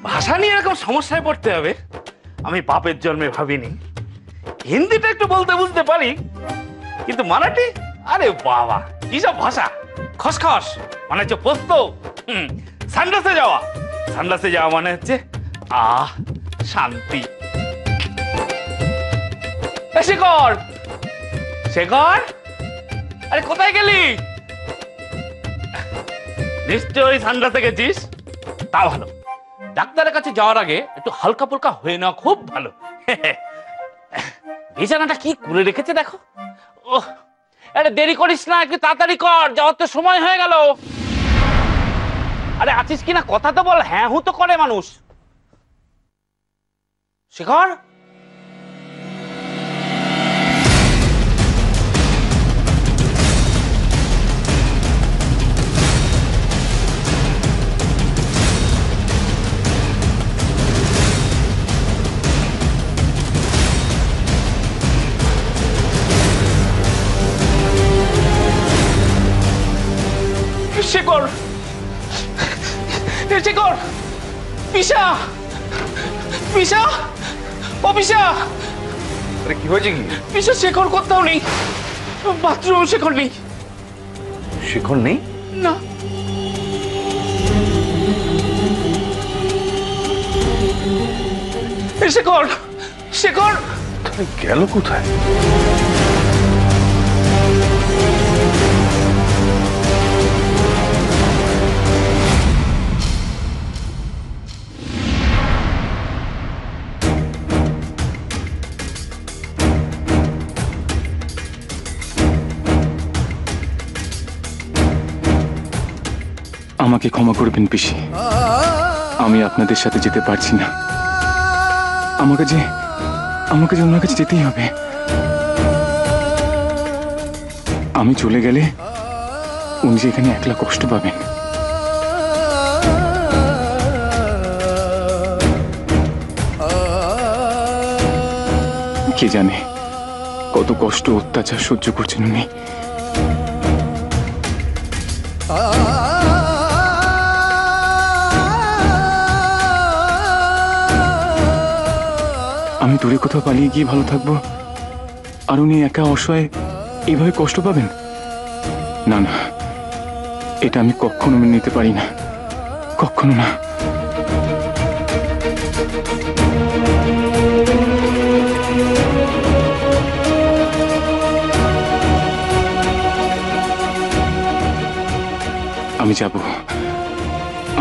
ভাষা নিয়ে এরকম সমস্যায় পড়তে হবে আমি বাপের জন্মে ভাবিনি। হিন্দিটা একটু বলতে বুঝতে পারি, কিন্তু মারাঠি, আরে বাবা কি সব ভাষা! খসখস মানে হচ্ছে পোস্ত, সানডাসে যাওয়া, সানডাসে যাওয়া মানে হচ্ছে শান্তি। শেখর, শেখর, আরে কোথায় গেলি? নিশ্চয়ই সানডাসে গেছিস, তা ভালো। ডাক্তারের কাছে যাওয়ার আগে একটু হালকা ফুলকা হয়ে নেওয়া খুব ভালো। বিছানাটা কি করে রেখেছে দেখো। ওহ, আরে দেরি করিস না, একটু তাড়াতাড়ি কর, যাওয়ার তো সময় হয়ে গেল। আরে আছিস কিনা কথা তো বল, হ্যাঁ হু তো করে মানুষ। শেখর, শেখর, শেখর, পিসা, পিসা, ও পিসা। আরে কি হয়েছে কি? পিসা শেখর কোথাও নেই, বাথরুম শেখর নেই। শেখর নেই? না। শেখর, শেখর গেল কোথায়? আমাকে ক্ষমা করবেন পিসি, আমি আপনাদের সাথে যেতে পারছি না। আমাকে যে ওনার কাছে যেতেই হবে। আমি চলে গেলে উনি যে এখানে একলা কষ্ট পাবেন। কে জানে কত কষ্ট অত্যাচার সহ্য করছেন উনি। আমি দূরে কোথাও পালিয়ে গিয়ে ভালো থাকবো, আর উনি একা অসহায় এইভাবে কষ্ট পাবেন? না না, এটা আমি কখনো মেনে নিতে পারি না, কখনো না।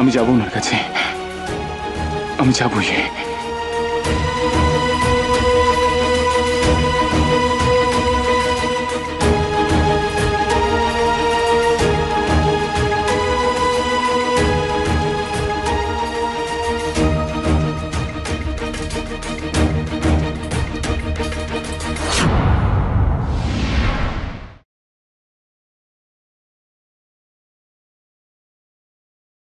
আমি যাব ওনার কাছে, আমি যাবই।